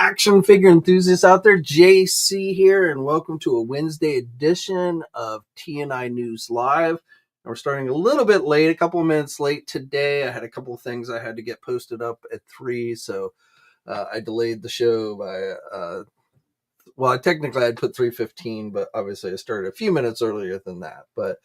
action figure enthusiasts out there, JC here, and welcome to a Wednesday edition of TNInews Live. We're starting a little bit late, a couple of minutes late today. I had a couple of things I had to get posted up at 3, so I delayed the show by, well, technically I'd put 3:15, but obviously I started a few minutes earlier than that. But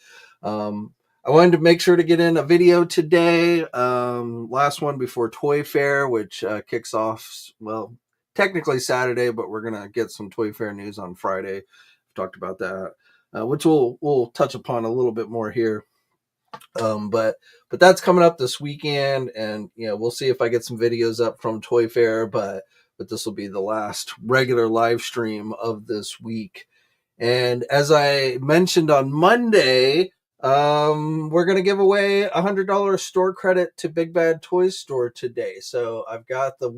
I wanted to make sure to get in a video today, last one before Toy Fair, which kicks off, well, technically Saturday, but we're going to get some Toy Fair news on Friday. We've talked about that, which we'll touch upon a little bit more here. But that's coming up this weekend, and we'll see if I get some videos up from Toy Fair, but this will be the last regular live stream of this week. And as I mentioned on Monday, we're going to give away $100 store credit to Big Bad Toy Store today. So I've got the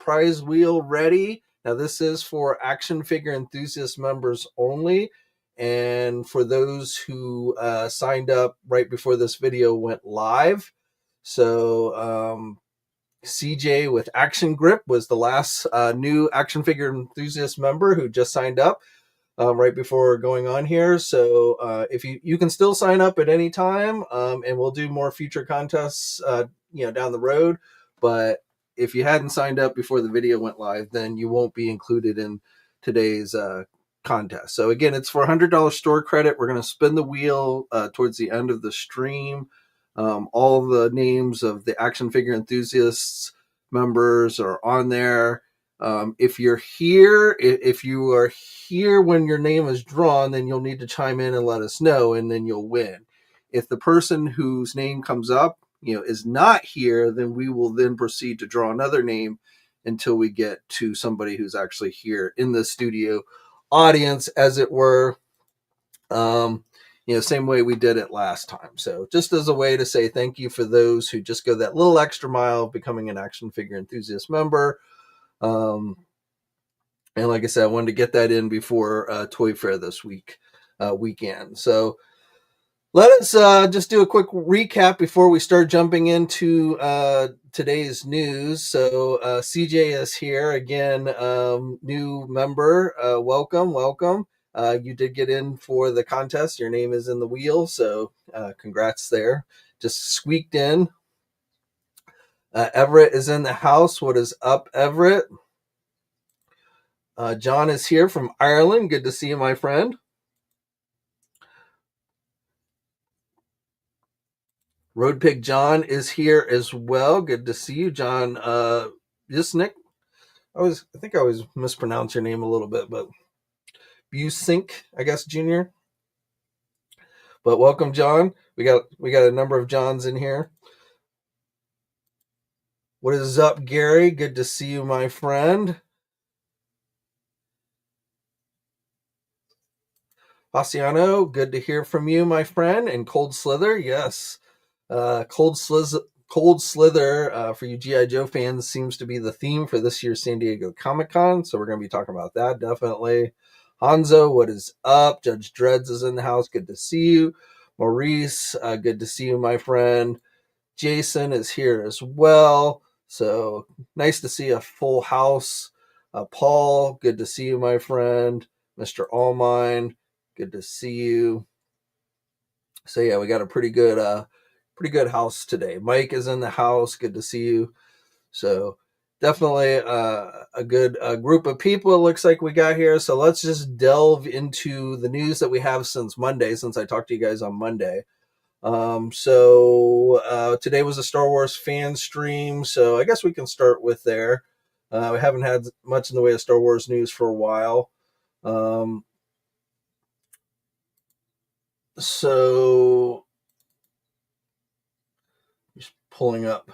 prize wheel ready. Now this is for action figure enthusiast members only. And for those who signed up right before this video went live. So CJ with Action Grip was the last new action figure enthusiast member who just signed up right before going on here. So if you can still sign up at any time, and we'll do more future contests down the road. But if you hadn't signed up before the video went live, then you won't be included in today's contest. So again, it's for $100 store credit. We're going to spin the wheel towards the end of the stream. All the names of the action figure enthusiasts members are on there. If you are here when your name is drawn, then you'll need to chime in and let us know, and then you'll win. If the person whose name comes up, is not here, then we will then proceed to draw another name until we get to somebody who's actually here in the studio audience, as it were. Same way we did it last time. So just as a way to say thank you for those who just go that little extra mile of becoming an action figure enthusiast member. And like I said, I wanted to get that in before Toy Fair this weekend. So let us just do a quick recap before we start jumping into today's news. So CJ is here again, new member. Welcome. You did get in for the contest. Your name is in the wheel, so congrats there. Just squeaked in. Everett is in the house. What is up, Everett? John is here from Ireland. Good to see you, my friend. Road Pig John is here as well. Good to see you, John. Nick. I think I always mispronounce your name a little bit, but Busink, I guess, Jr. But welcome, John. We got a number of Johns in here. What is up, Gary? Good to see you, my friend. Haciano, good to hear from you, my friend. And Cold Slither, yes. Cold Slither for you GIJoe fans seems to be the theme for this year's San Diego Comic-Con. So we're going to be talking about that, definitely. Hanzo, what is up? Judge Dreads is in the house. Good to see you. Maurice, good to see you, my friend. Jason is here as well. So nice to see a full house. Paul, good to see you, my friend. Mr. Allmine, good to see you. So yeah, we got a pretty good house today. Mike is in the house. Good to see you. So definitely a good group of people it looks like we got here. So let's just delve into the news that we have since Monday, since I talked to you guys on Monday. So today was a Star Wars fan stream. So I guess we can start with there. We haven't had much in the way of Star Wars news for a while. So just pulling up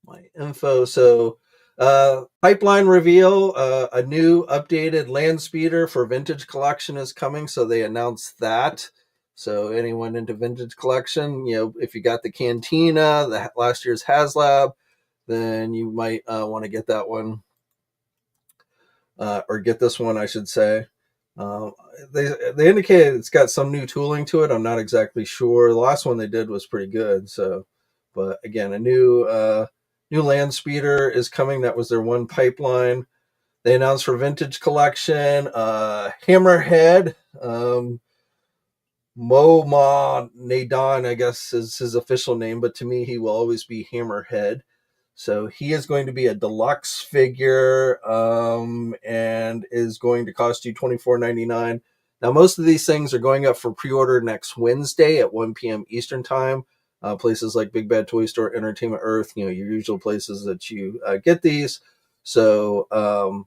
my info. So pipeline reveal, a new updated land speeder for Vintage Collection is coming. So they announced that. So anyone into Vintage Collection, if you got the Cantina, the last year's HasLab, then you might want to get that one. Or get this one, I should say. They indicated it's got some new tooling to it. I'm not exactly sure. The last one they did was pretty good. So, but again, a new New land speeder is coming. That was their one pipeline. They announced for vintage collection, Hammerhead, Mo Ma Nadon, I guess is his official name, but to me he will always be Hammerhead. So he is going to be a deluxe figure, and is going to cost you $24.99. Now, most of these things are going up for pre-order next Wednesday at 1 p.m. Eastern Time. Places like Big Bad Toy Store, Entertainment Earth, your usual places that you get these. So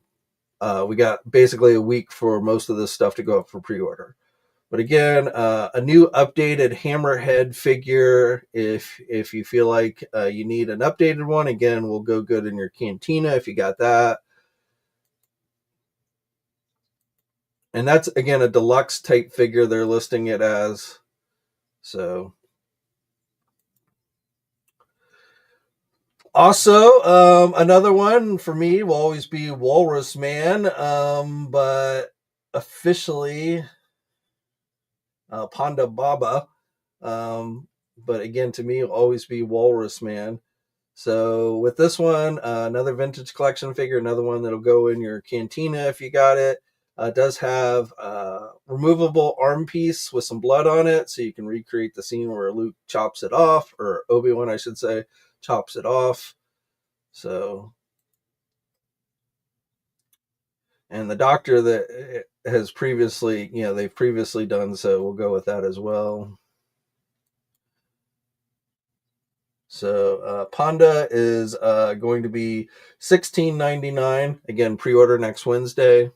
we got basically a week for most of this stuff to go up for pre-order. But again, a new updated Hammerhead figure. If you feel like you need an updated one, again, will go good in your cantina if you got that. And that's, again, a deluxe type figure they're listing it as. So also, another one for me will always be Walrus Man, but officially Panda Baba. But again, to me, will always be Walrus Man. So with this one, another vintage collection figure, another one that'll go in your cantina if you got it. Does have removable arm piece with some blood on it, so you can recreate the scene where Luke chops it off, or Obi-Wan, I should say, chops it off. So, and the Doctor that has previously, they've previously done so, we'll go with that as well. So Panda is going to be $16.99. Again, pre-order next Wednesday.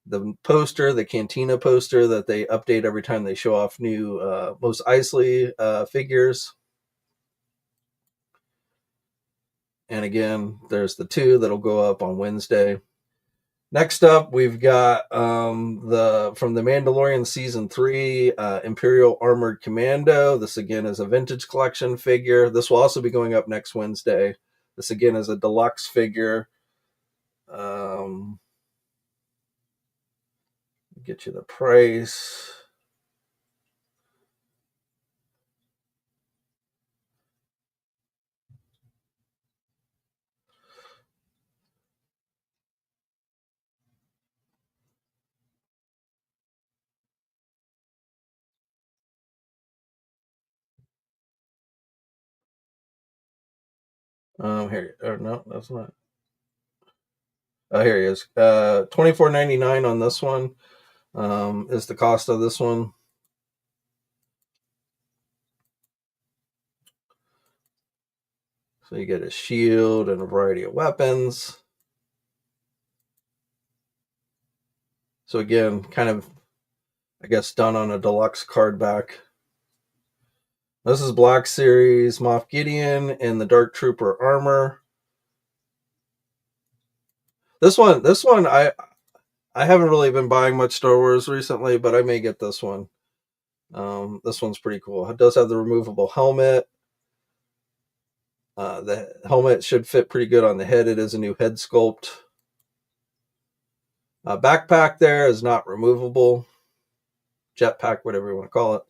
The poster, the Cantina poster that they update every time they show off new Mos Eisley figures. And again, there's the two that'll go up on Wednesday. Next up, we've got the from the Mandalorian Season 3 Imperial Armored Commando. This again is a vintage collection figure. This will also be going up next Wednesday. This again is a deluxe figure. Get you the price. Here. No, that's not. Oh, here he is. $24.99 on this one. Is the cost of this one. So you get a shield and a variety of weapons. So again, kind of, I guess, done on a deluxe card back. This is Black Series Moff Gideon in the Dark Trooper armor. This one, I haven't really been buying much Star Wars recently, but I may get this one. This one's pretty cool. It does have the removable helmet. The helmet should fit pretty good on the head. It is a new head sculpt. Backpack there is not removable. Jetpack, whatever you want to call it.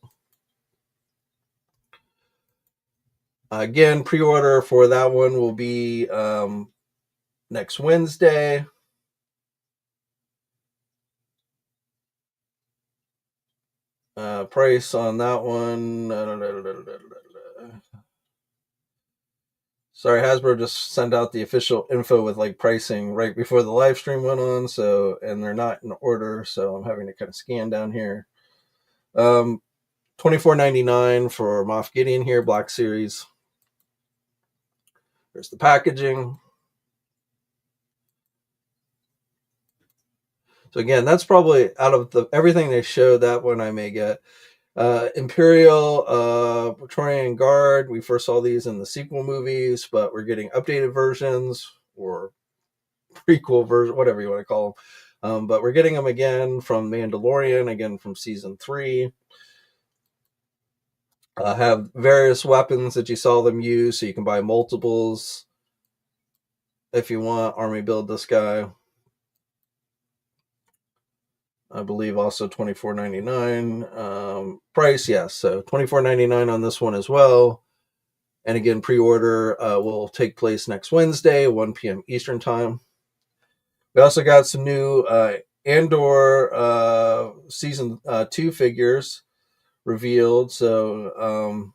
Again, pre-order for that one will be next Wednesday. Price on that one. Sorry, Hasbro just sent out the official info with like pricing right before the live stream went on. So, and they're not in order, so I'm having to kind of scan down here. $24.99 for Moff Gideon here, Black Series. There's the packaging. So again, that's probably out of everything they showed, that one I may get. Imperial Praetorian Guard. We first saw these in the sequel movies, but we're getting updated versions or prequel version, whatever you want to call them. But we're getting them again from Mandalorian, again from Season 3. Have various weapons that you saw them use, so you can buy multiples if you want. Army build this guy. I believe also $24.99 price. Yes, so $24.99 on this one as well. And again, pre-order will take place next Wednesday, 1 p.m. Eastern time. We also got some new Andor season 2 figures revealed. So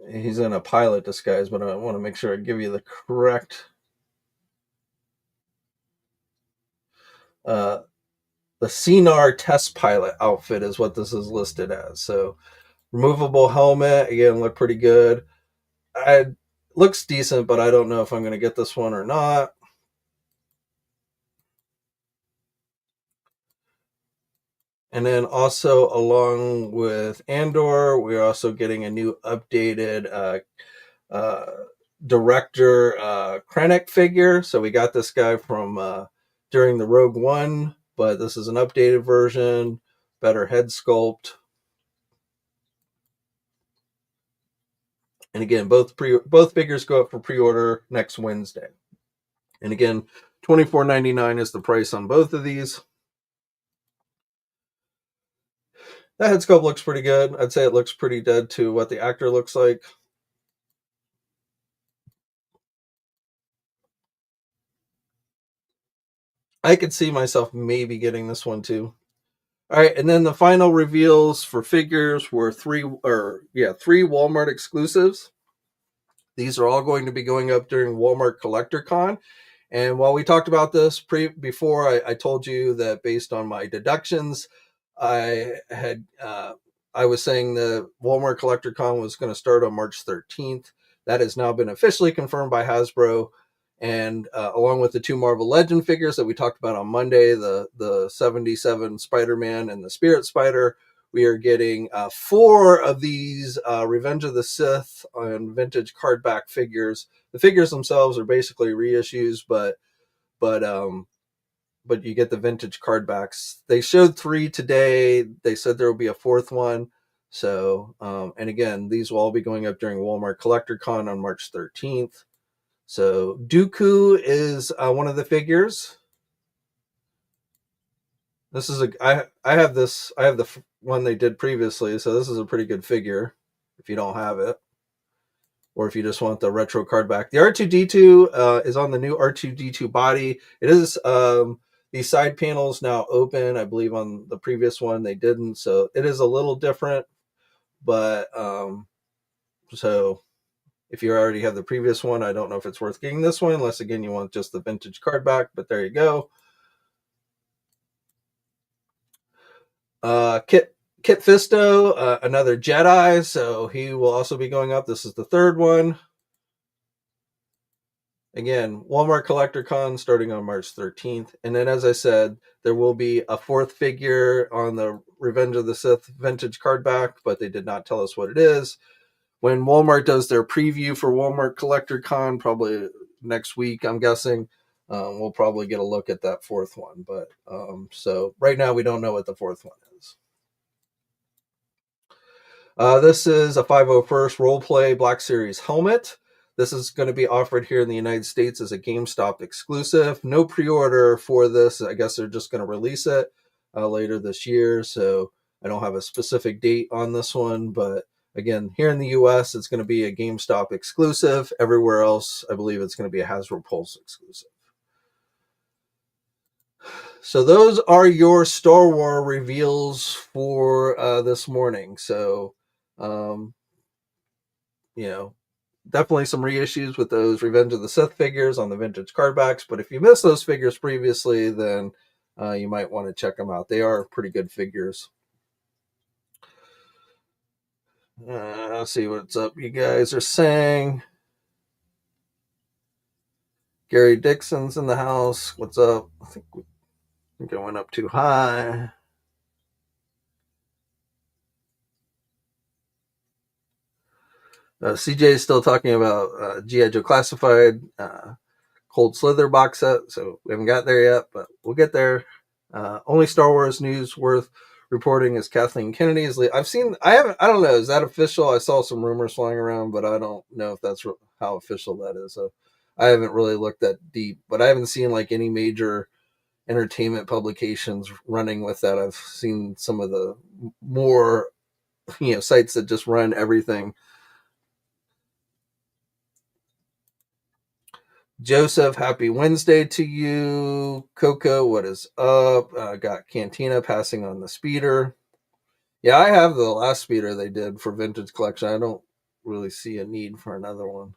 he's in a pilot disguise, but I want to make sure I give you the correct. The Cinar test pilot outfit is what this is listed as. So removable helmet, again, look pretty good. Looks decent, but I don't know if I'm going to get this one or not. And then also along with Andor, we're also getting a new updated director Krennic figure. So we got this guy from during the Rogue One, but this is an updated version, better head sculpt. And again, both figures go up for pre-order next Wednesday. And again, $24.99 is the price on both of these. That head sculpt looks pretty good. I'd say it looks pretty dead to what the actor looks like. I could see myself maybe getting this one too. All right, and then the final reveals for figures were three Walmart exclusives. These are all going to be going up during Walmart Collector Con. And while we talked about this before, I told you that based on my deductions, I was saying the Walmart Collector Con was going to start on March 13th. That has now been officially confirmed by Hasbro. And along with the 2 Marvel Legend figures that we talked about on Monday, the 77 Spider-Man and the Spirit Spider, we are getting 4 of these Revenge of the Sith and vintage cardback figures. The figures themselves are basically reissues, but you get the vintage cardbacks. They showed 3 today. They said there will be a 4th one. So, and again, these will all be going up during Walmart Collector Con on March 13th. So Dooku is one of the figures. This is I have the one they did previously, so this is a pretty good figure if you don't have it, or if you just want the retro card back. The R2D2 is on the new R2D2 body. It is these side panels now open. I believe on the previous one they didn't, so it is a little different. But so if you already have the previous one, I don't know if it's worth getting this one, unless again you want just the vintage card back. But there you go. Kit Fisto, another Jedi, so he will also be going up. This is the 3rd one. Again, Walmart Collector Con starting on March 13th. And then, as I said, there will be a 4th figure on the Revenge of the Sith vintage card back, but they did not tell us what it is. When Walmart does their preview for Walmart Collector Con, probably next week, I'm guessing, we'll probably get a look at that 4th one. But so right now we don't know what the 4th one is. This is a 501st Roleplay Black Series helmet. This is going to be offered here in the United States as a GameStop exclusive. No pre-order for this. I guess they're just going to release it later this year. So I don't have a specific date on this one. But again, here in the US, it's going to be a GameStop exclusive. Everywhere else, I believe it's going to be a Hasbro Pulse exclusive. So those are your Star Wars reveals for this morning. So, definitely some reissues with those Revenge of the Sith figures on the vintage cardbacks. But if you missed those figures previously, then you might want to check them out. They are pretty good figures. Let's see what's up. You guys are saying Gary Dixon's in the house. What's up? I think we're going up too high. CJ is still talking about GIJoe Classified Cold Slither box set, so we haven't got there yet, but we'll get there. Only Star Wars news worth reporting is Kathleen Kennedy's. I don't know, is that official? I saw some rumors flying around, but I don't know if that's how official that is. So I haven't really looked that deep, but I haven't seen like any major entertainment publications running with that. I've seen some of the more sites that just run everything. Joseph, happy Wednesday to you. Coco, what is up? Got Cantina passing on the speeder. Yeah, I have the last speeder they did for Vintage Collection. I don't really see a need for another one.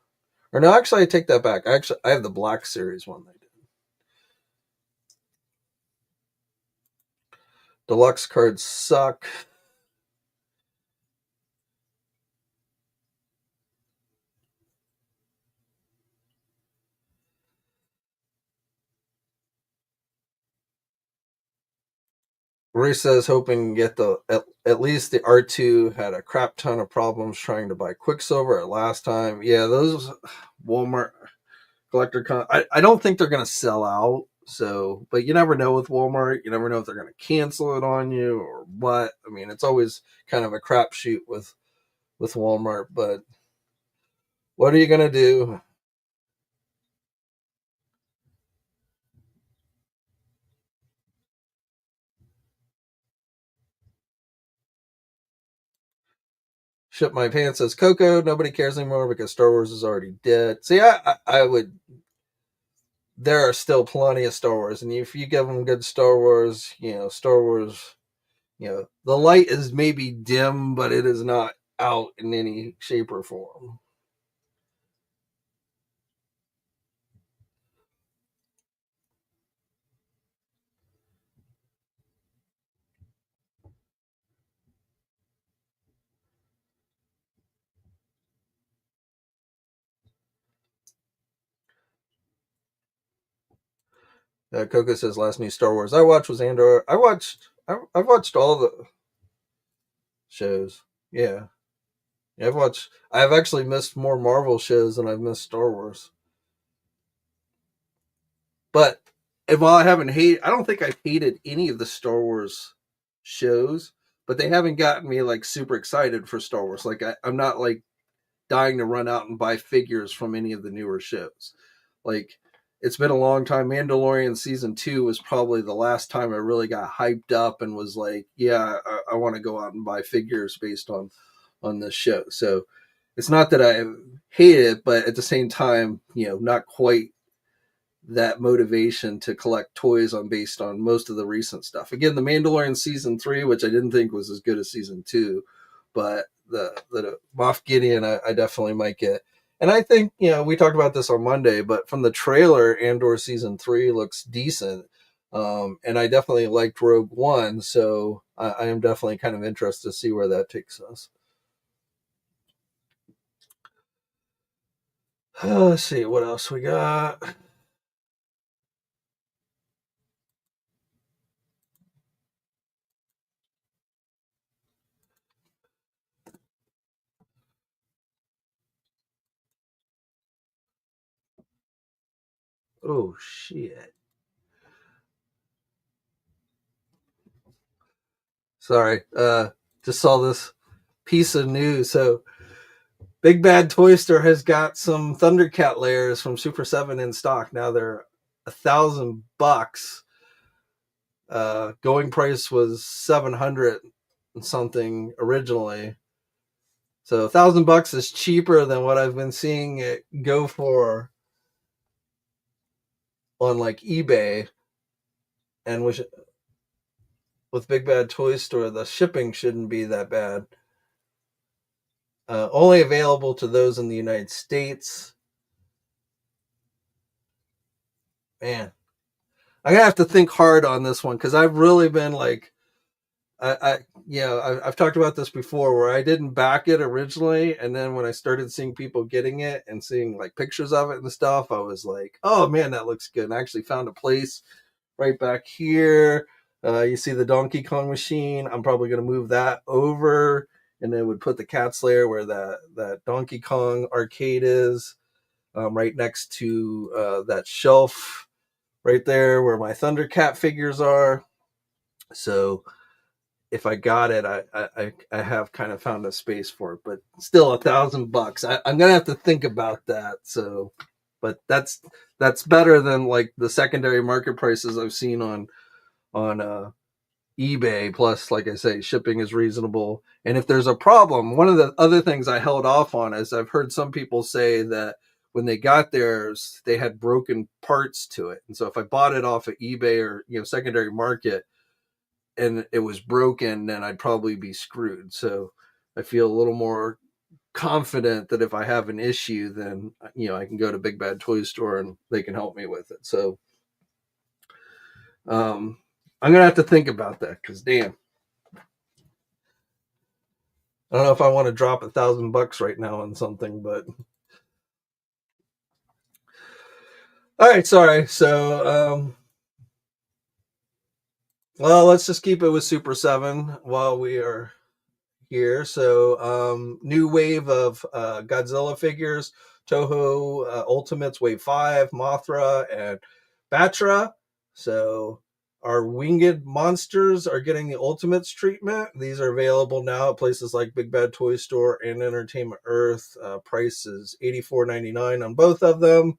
Or no, actually, I take that back. I have the Black Series one they did. Deluxe cards suck. Ray says hoping to get at least the R2 had a crap ton of problems trying to buy Quicksilver at last time. Yeah, those Walmart collector I don't think they're gonna sell out. So, but you never know with Walmart. You never know if they're gonna cancel it on you or what. I mean, it's always kind of a crapshoot with Walmart. But what are you gonna do? Ship my pants says Coco. Nobody cares anymore because Star Wars is already dead. See, I would. There are still plenty of Star Wars, and if you give them good Star Wars, Star Wars, the light is maybe dim, but it is not out in any shape or form. Coco says last new Star Wars I watched was Andor. I've watched all the shows. Yeah. I've actually missed more Marvel shows than I've missed Star Wars. But while I don't think I've hated any of the Star Wars shows, but they haven't gotten me like super excited for Star Wars. Like I'm not like dying to run out and buy figures from any of the newer shows. Like it's been a long time. Mandalorian season 2 was probably the last time I really got hyped up and was like, yeah, I want to go out and buy figures based on this show. So it's not that I hate it, but at the same time, not quite that motivation to collect toys on based on most of the recent stuff. Again, the Mandalorian season 3, which I didn't think was as good as season 2, but the Moff Gideon I definitely might get. And I think, we talked about this on Monday, but from the trailer, Andor season 3 looks decent. And I definitely liked Rogue One, so I am definitely kind of interested to see where that takes us. Let's see what else we got. Oh shit! Sorry, just saw this piece of news. So, Big Bad Toy Store has got some ThunderCat Lairs from Super7 in stock. Now they're $1,000. Going price was 700 and something originally. So $1,000 is cheaper than what I've been seeing it go for on like eBay. And with Big Bad Toy Store, the shipping shouldn't be that bad. Only available to those in the United States. Man, I'm gonna have to think hard on this one because I've really been like, I've talked about this before where I didn't back it originally, and then when I started seeing people getting it and seeing like pictures of it and stuff, I was like, oh man, that looks good. And I actually found a place right back here. You see the Donkey Kong machine. I'm probably gonna move that over, and then would put the Cat's Lair where that Donkey Kong arcade is, right next to that shelf right there where my Thundercat figures are. So if I got it, I have kind of found a space for it, but still $1,000. I'm gonna have to think about that. So but that's better than like the secondary market prices I've seen on eBay. Plus, like I say, shipping is reasonable. And if there's a problem, one of the other things I held off on is I've heard some people say that when they got theirs, they had broken parts to it. And so if I bought it off of eBay or secondary market and it was broken, then I'd probably be screwed. So I feel a little more confident that if I have an issue, then I can go to Big Bad Toy Store and they can help me with it. So I'm gonna have to think about that because damn, I don't know if I want to drop $1,000 right now on something, but all right, sorry. So well, let's just keep it with Super 7 while we are here. So new wave of Godzilla figures, Toho Ultimates Wave 5, Mothra, and Batra. So our winged monsters are getting the Ultimates treatment. These are available now at places like Big Bad Toy Store and Entertainment Earth. Price is $84.99 on both of them.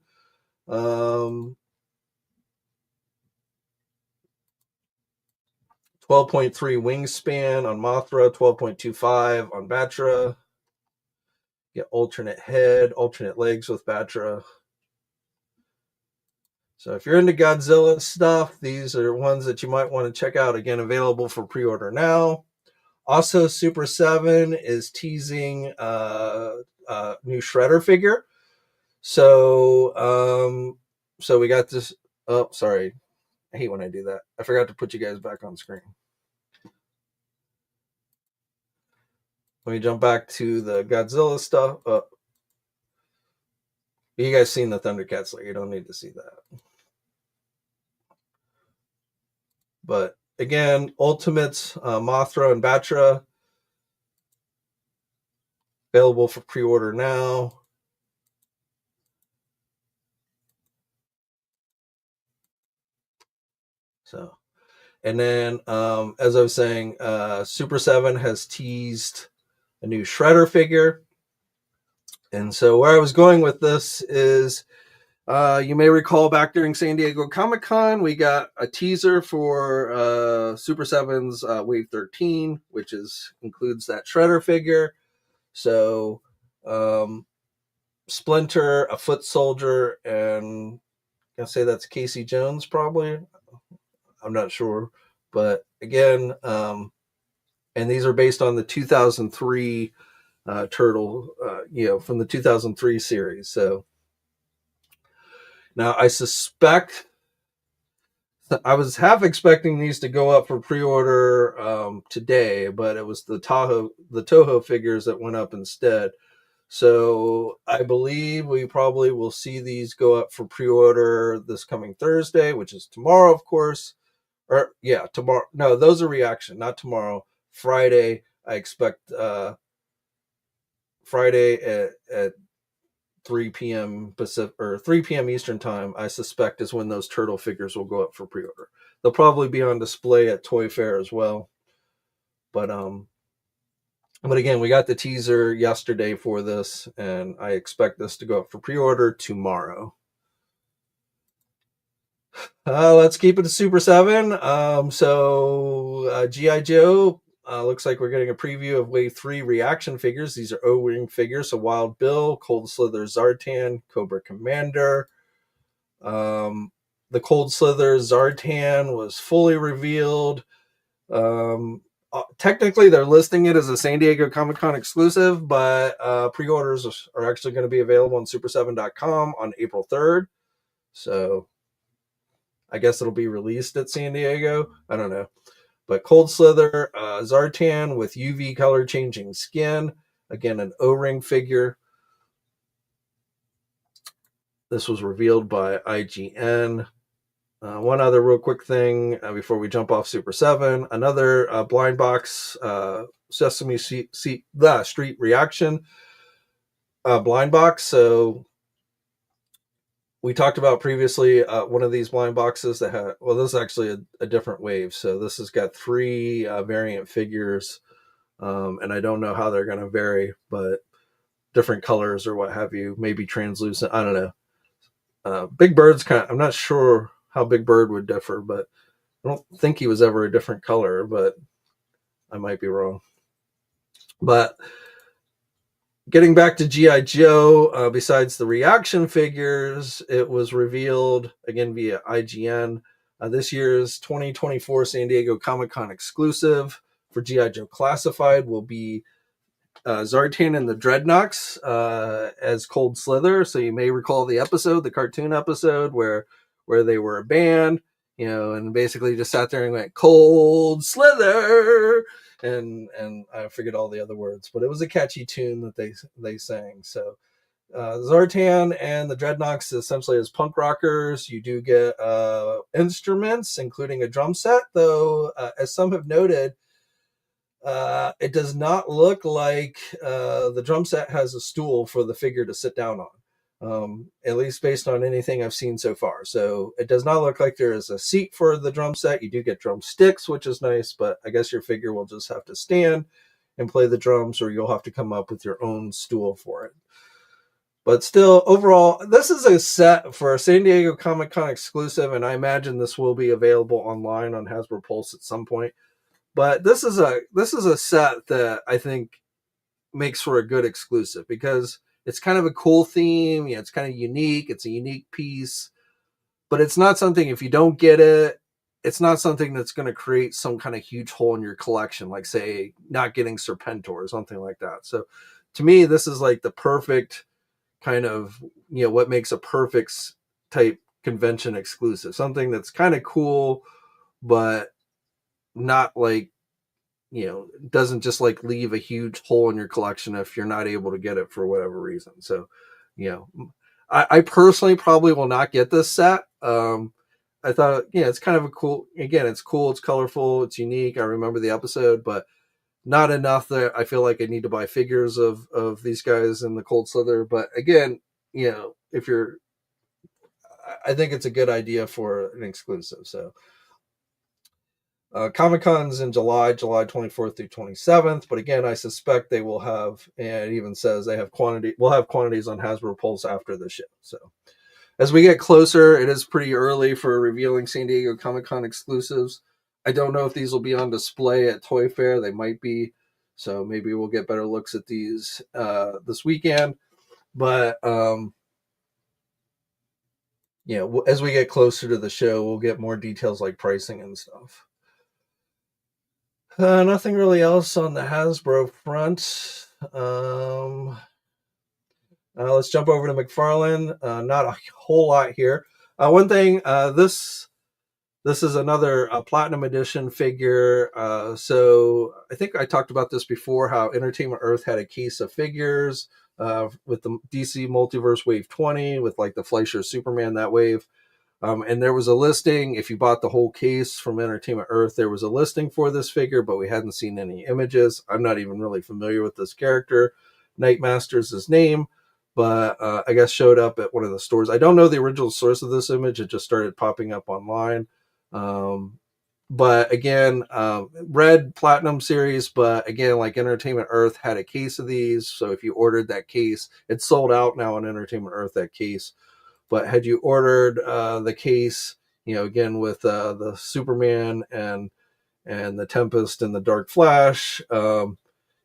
12.3 wingspan on Mothra, 12.25 on Batra. Get alternate head, alternate legs with Batra. So if you're into Godzilla stuff, these are ones that you might want to check out. Again, available for pre-order now. Also, Super 7 is teasing new Shredder figure. So we got this. Oh, sorry. I hate when I do that. I forgot to put you guys back on screen. Let me jump back to the Godzilla stuff. You guys seen the ThunderCats Lair. You don't need to see that. But again, Ultimates, Mothra, and Batra available for pre-order now. So, and then as I was saying, Super 7 has teased a new Shredder figure. And so where I was going with this is you may recall back during San Diego Comic-Con, we got a teaser for Super 7's Wave 13, which includes that Shredder figure. So Splinter, a foot soldier, and I say that's Casey Jones probably. I'm not sure. But again, and these are based on the 2003 Turtle, from the 2003 series. So now I suspect I was half expecting these to go up for pre-order today, but it was the Toho figures that went up instead. So I believe we probably will see these go up for pre-order this coming Thursday, which is tomorrow, of course. Or yeah, tomorrow. No, those are reaction, not tomorrow. Friday, I expect Friday at 3 p.m. Pacific or 3 p.m. Eastern time, I suspect is when those turtle figures will go up for pre-order. They'll probably be on display at Toy Fair as well. But again, we got the teaser yesterday for this, and I expect this to go up for pre-order tomorrow. Let's keep it to Super 7. GIJoe, looks like we're getting a preview of Wave 3 reaction figures. These are O-Ring figures. So Wild Bill, Cold Slither Zartan, Cobra Commander. The Cold Slither Zartan was fully revealed. Technically, they're listing it as a San Diego Comic-Con exclusive, but pre-orders are actually going to be available on Super7.com on April 3rd. So I guess it'll be released at San Diego. I don't know. But Cold Slither Zartan with UV color changing skin. Again, an O-Ring figure. This was revealed by IGN. One other real quick thing before we jump off Super 7. Another blind box Sesame Street reaction blind box. So we talked about previously one of these blind boxes that had, well, this is actually a different wave. So this has got 3 variant figures, and I don't know how they're going to vary, but different colors or what have you, maybe translucent. I don't know. Big Bird's I'm not sure how Big Bird would differ, but I don't think he was ever a different color, but I might be wrong. But getting back to G.I. Joe, besides the reaction figures, it was revealed again via IGN. This year's 2024 San Diego Comic-Con exclusive for G.I. Joe Classified will be Zartan and the Dreadnoks as Cold Slither. So you may recall the episode, the cartoon episode, where they were a band, and basically just sat there and went Cold Slither, and I forget all the other words, but it was a catchy tune that they sang. So Zartan and the Dreadnoks essentially as punk rockers. You do get instruments, including a drum set, though, as some have noted, it does not look like the drum set has a stool for the figure to sit down on, at least based on anything I've seen so far. So it does not look like there is a seat for the drum set. You do get drumsticks, which is nice, but I guess your figure will just have to stand and play the drums, or you'll have to come up with your own stool for it. But still, overall, this is a set for a San Diego Comic-Con exclusive, and I imagine this will be available online on Hasbro Pulse at some point. But this is a set that I think makes for a good exclusive because it's kind of a cool theme. It's kind of unique. It's a unique piece, but it's not something, if you don't get it, it's not something that's going to create some kind of huge hole in your collection, like say not getting Serpentor or something like that. So to me, this is like the perfect kind of, what makes a perfect type convention exclusive, something that's kind of cool, but not like, doesn't just like leave a huge hole in your collection if you're not able to get it for whatever reason. So, I personally probably will not get this set. I thought, it's kind of it's cool, it's colorful, it's unique. I remember the episode, but not enough that I feel like I need to buy figures of these guys in the Cold Slither. But again, if you're, I think it's a good idea for an exclusive. So Comic-Con's in July 24th through 27th. But again, I suspect they will have, and it even says we'll have quantities on Hasbro Pulse after the show. So as we get closer, it is pretty early for revealing San Diego Comic-Con exclusives. I don't know if these will be on display at Toy Fair. They might be. So maybe we'll get better looks at these this weekend. But as we get closer to the show, we'll get more details like pricing and stuff. Nothing really else on the Hasbro front. Let's jump over to McFarlane. Not a whole lot here. One thing, this is another Platinum Edition figure. So I think I talked about this before, how Entertainment Earth had a case of figures with the DC Multiverse Wave 20 with like the Fleischer Superman, that wave. And there was a listing. If you bought the whole case from Entertainment Earth, there was a listing for this figure, but we hadn't seen any images. I'm not even really familiar with this character. Nightmaster's his name, but I guess showed up at one of the stores. I don't know the original source of this image. It just started popping up online. But again, red Platinum series, but again, like Entertainment Earth had a case of these. So if you ordered that case, it's sold out now on Entertainment Earth, that case. But had you ordered the case, again with the Superman and the Tempest and the Dark Flash,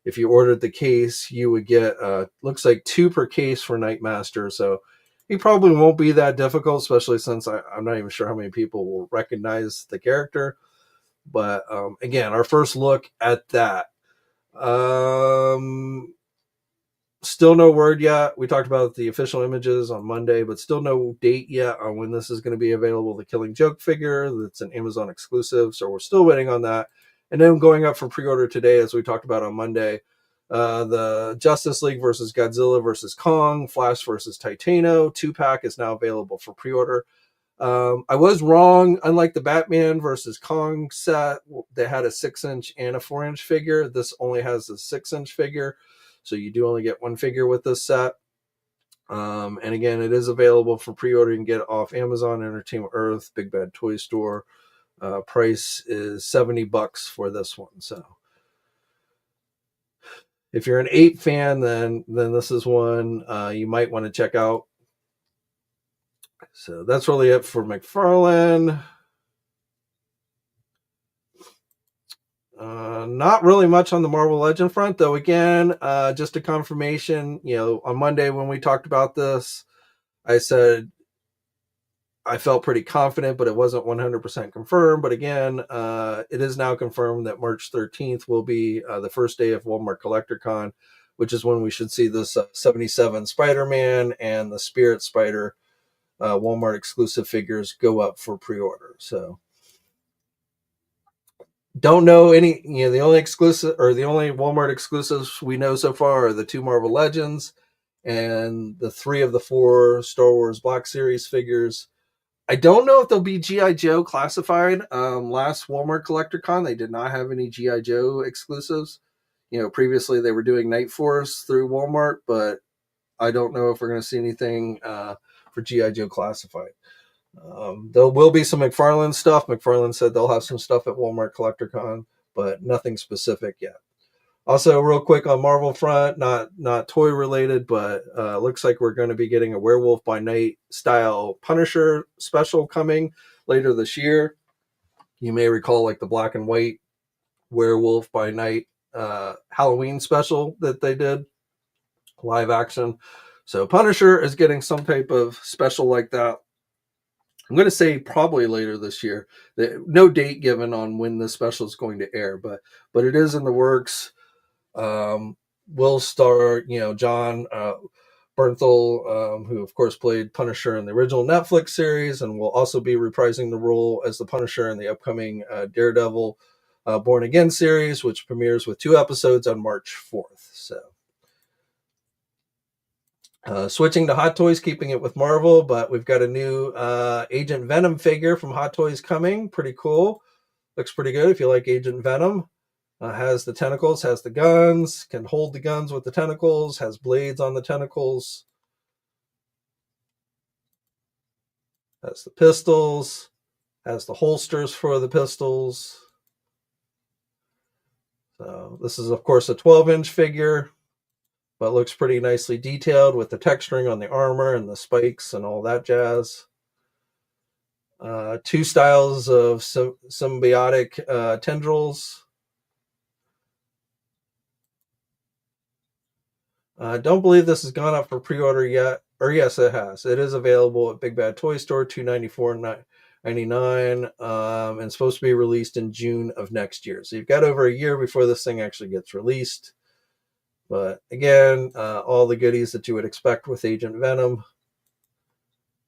if you ordered the case, you would get looks like 2 per case for Nightmaster. So he probably won't be that difficult, especially since I'm not even sure how many people will recognize the character. But again, our first look at that. Still no word yet. We talked about the official images on Monday, but still no date yet on when this is going to be available. The Killing Joke figure, that's an Amazon exclusive, so we're still waiting on that. And then going up for pre-order today, as we talked about on Monday, the Justice League versus Godzilla versus Kong, Flash versus Titano 2-pack is now available for pre-order. I was wrong. Unlike the Batman versus Kong set, they had a 6-inch and a 4-inch figure. This only has a 6-inch figure. So you do only get one figure with this set. And again, it is available for pre-order. You can get it off Amazon, Entertainment Earth, Big Bad Toy Store. Price is $70 for this one. So if you're an Ape fan, then this is one you might want to check out. So that's really it for McFarlane. Not really much on the Marvel Legend front, though. Again, just a confirmation. On Monday when we talked about this, I said I felt pretty confident, but it wasn't 100% confirmed. But again, it is now confirmed that March 13th will be the first day of Walmart Collector Con, which is when we should see this 77 Spider-Man and the Spirit Spider Walmart exclusive figures go up for pre-order. So don't know any, the only exclusive or the only Walmart exclusives we know so far are the 2 Marvel Legends and the 3 of the 4 Star Wars Black Series figures. I don't know if they'll be GIJoe classified. Last Walmart Collector Con, they did not have any GIJoe exclusives. Previously they were doing Night Force through Walmart, but I don't know if we're going to see anything for GIJoe classified. There will be some McFarlane stuff. McFarlane said they'll have some stuff at Walmart Collector Con, but nothing specific yet. Also, real quick on Marvel front, not toy related, but looks like we're going to be getting a Werewolf by Night style Punisher special coming later this year. You may recall like the black and white Werewolf by Night Halloween special that they did, live action. So Punisher is getting some type of special like that. I'm going to say probably later this year. No date given on when the special is going to air, but it is in the works. Will star, John Bernthal, who of course played Punisher in the original Netflix series, and will also be reprising the role as the Punisher in the upcoming Daredevil Born Again series, which premieres with 2 episodes on March 4th. So. Switching to Hot Toys, keeping it with Marvel, but we've got a new Agent Venom figure from Hot Toys coming. Pretty cool. Looks pretty good if you like Agent Venom. Has the tentacles, has the guns, can hold the guns with the tentacles, has blades on the tentacles. Has the pistols, has the holsters for the pistols. So this is, of course, a 12-inch figure, but looks pretty nicely detailed with the texturing on the armor and the spikes and all that jazz. 2 styles of symbiotic tendrils. I don't believe this has gone up for pre-order yet. Or yes, it has. It is available at Big Bad Toy Store, $294.99, and supposed to be released in June of next year. So you've got over a year before this thing actually gets released. But again, all the goodies that you would expect with Agent Venom,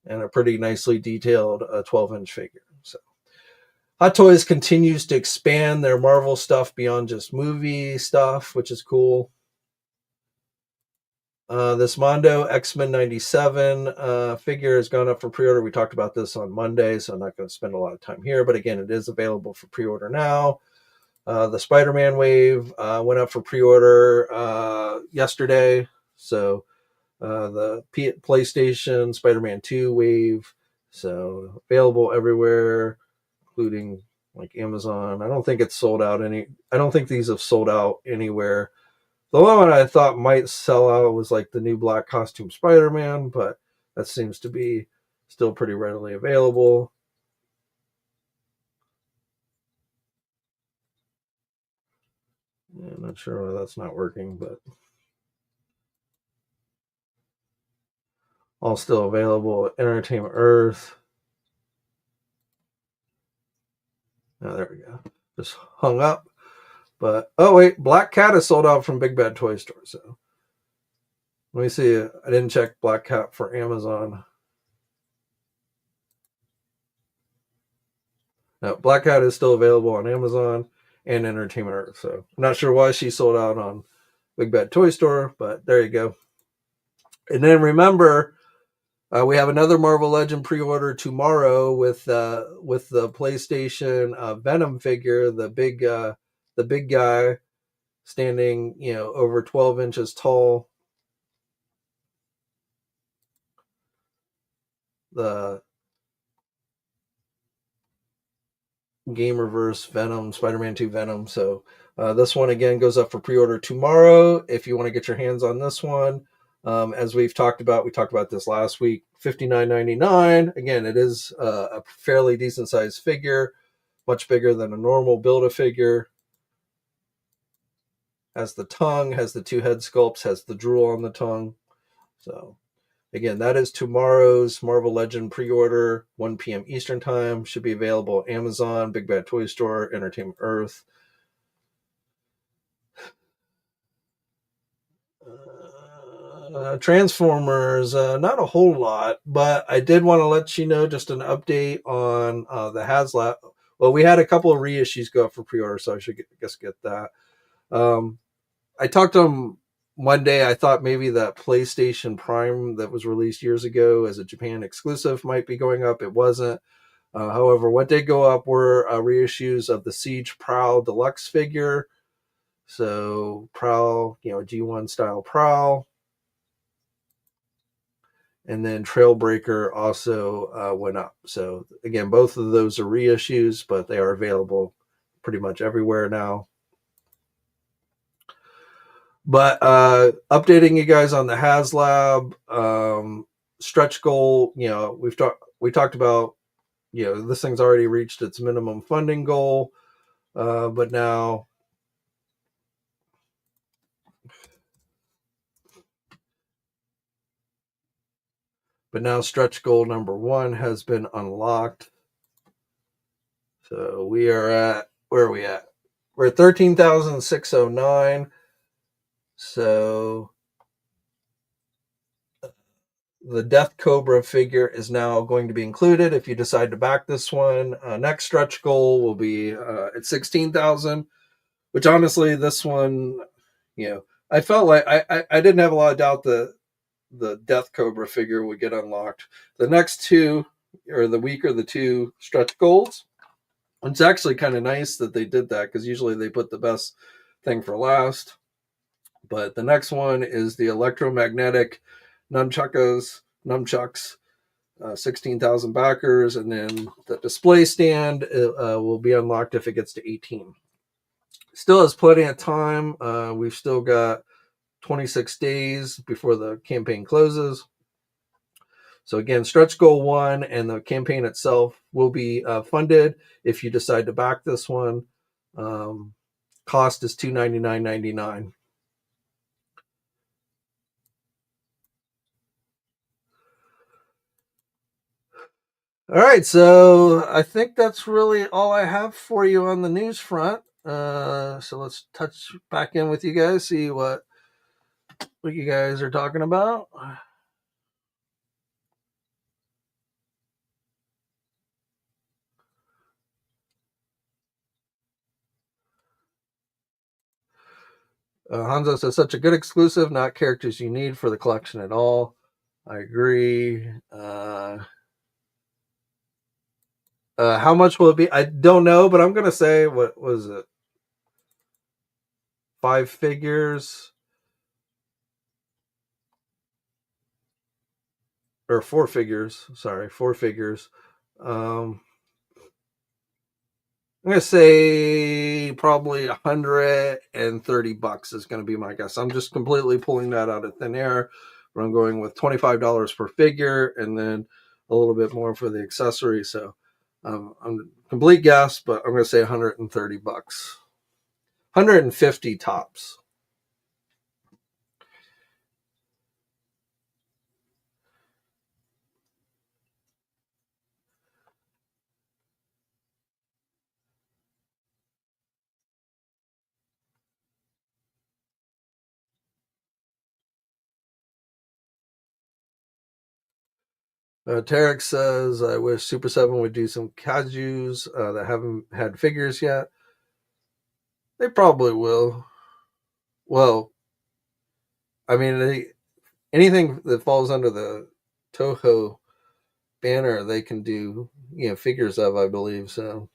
and a pretty nicely detailed 12-inch figure. So Hot Toys continues to expand their Marvel stuff beyond just movie stuff, which is cool. This Mondo X-Men 97 figure has gone up for pre-order. We talked about this on Monday, so I'm not going to spend a lot of time here. But again, it is available for pre-order now. The Spider-Man wave went up for pre-order yesterday. So the PlayStation Spider-Man 2 wave, so available everywhere, including like Amazon. I don't think it's sold out I don't think these have sold out anywhere. The only one I thought might sell out was like the new black costume Spider-Man, but that seems to be still pretty readily available. Yeah, I'm not sure why that's not working, but all still available at Entertainment Earth. Oh, there we go. Just hung up. But oh wait, Black Cat is sold out from Big Bad Toy Store. So let me see. I didn't check Black Cat for Amazon. No, Black Cat is still available on Amazon and Entertainment Earth. So I'm not sure why she sold out on Big Bad Toy Store, but there you go. And then remember, we have another Marvel Legend pre-order tomorrow with the PlayStation Venom figure, the big guy standing, over 12 inches tall. The Gamerverse Venom, Spider-Man 2 Venom. So this one again goes up for pre-order tomorrow. If you want to get your hands on this one, As we talked about this last week. $59.99. Again, it is a fairly decent sized figure, much bigger than a normal Build-A-Figure. Has the tongue, has the two head sculpts, has the drool on the tongue. So again, that is tomorrow's Marvel Legend pre-order, 1 p.m. Eastern Time. Should be available at Amazon, Big Bad Toy Store, Entertainment Earth. Transformers, not a whole lot, but I did want to let you know just an update on the HasLab. Well, we had a couple of reissues go up for pre-order, so I should get that. I talked to them one day. I thought maybe that PlayStation Prime that was released years ago as a Japan exclusive might be going up. It wasn't. However, what did go up were reissues of the Siege Prowl Deluxe figure. So Prowl, G1 style Prowl. And then Trailbreaker also went up. So again, both of those are reissues, but they are available pretty much everywhere now. But updating you guys on the HasLab stretch goal, we talked about, this thing's already reached its minimum funding goal, but now stretch goal number 1 has been unlocked. So we are at, where are we at? We're at 13,609. So the Death Cobra figure is now going to be included if you decide to back this one. Next stretch goal will be at 16,000, which honestly, this one, I felt like I didn't have a lot of doubt that the Death Cobra figure would get unlocked. The next two, or the week, are the two stretch goals. It's actually kind of nice that they did that, because usually they put the best thing for last. But the next one is the electromagnetic nunchucks, 16,000 backers, and then the display stand will be unlocked if it gets to 18. Still has plenty of time. We've still got 26 days before the campaign closes. So again, stretch goal 1 and the campaign itself will be funded if you decide to back this one. Cost is $299.99. All right, so I think that's really all I have for you on the news front. So let's touch back in with you guys, see what you guys are talking about. Hanzo says, such a good exclusive, not characters you need for the collection at all. I agree. How much will it be? I don't know, but I'm going to say, what was it? 5 figures? Or 4 figures. Sorry, 4 figures. I'm going to say probably $130 is going to be my guess. I'm just completely pulling that out of thin air. But I'm going with $25 per figure, and then a little bit more for the accessory. So I'm complete guess, but I'm going to say $130. 150 tops. Tarek says, I wish Super7 would do some kaijus that haven't had figures yet. They probably will. Well, I mean, anything that falls under the Toho banner, they can do, figures of, I believe. So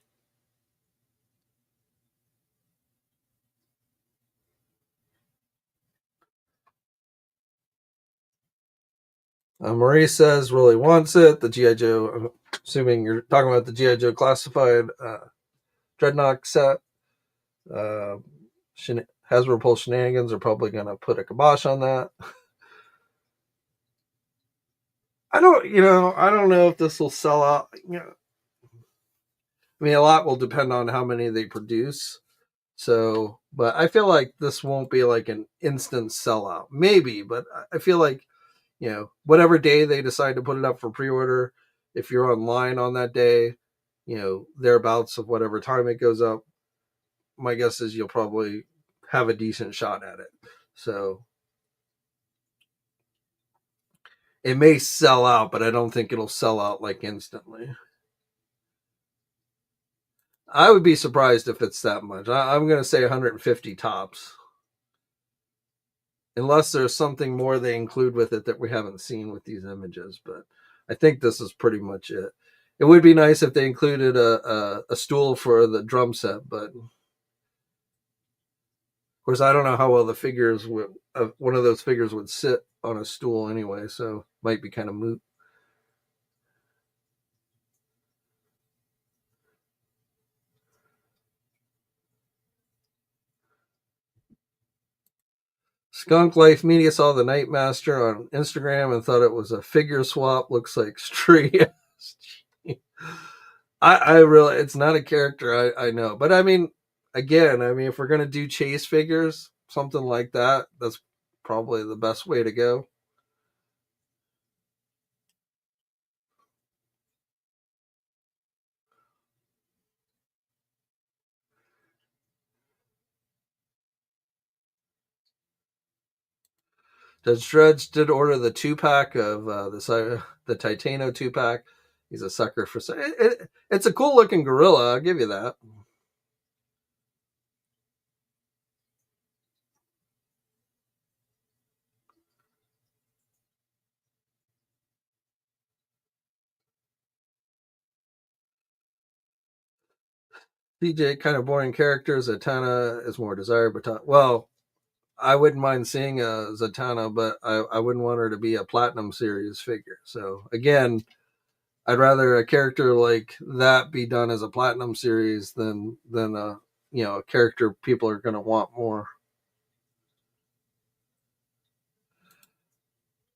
Marie says really wants it. The GIJoe, I'm assuming you're talking about the GIJoe classified Dreadnought set. Hasbro Pulse Shenanigans are probably going to put a kibosh on that. I don't know if this will sell out. I mean, a lot will depend on how many they produce. So, but I feel like this won't be like an instant sellout. Maybe, but I feel like, whatever day they decide to put it up for pre-order, if you're online on that day, thereabouts of whatever time it goes up, my guess is you'll probably have a decent shot at it. So it may sell out, but I don't think it'll sell out like instantly. I would be surprised if it's that much. I'm going to say 150 tops. Unless there's something more they include with it that we haven't seen with these images. But I think this is pretty much it. It would be nice if they included a stool for the drum set, but of course I don't know how well the figures would, one of those figures would sit on a stool anyway, so might be kind of moot. Skunk Life Media saw the Nightmaster on Instagram and thought it was a figure swap. Looks like Stray. I really, it's not a character I know, but I mean, again, if we're gonna do chase figures, something like that, that's probably the best way to go. Judge Dredge did order the 2-pack of the Titano 2-pack. He's a sucker for it's a cool looking gorilla. I'll give you that. DJ kind of boring characters. Zatanna is more desired, but well, I wouldn't mind seeing a Zatanna, but I wouldn't want her to be a Platinum Series figure. So again, I'd rather a character like that be done as a Platinum Series than a character people are going to want more.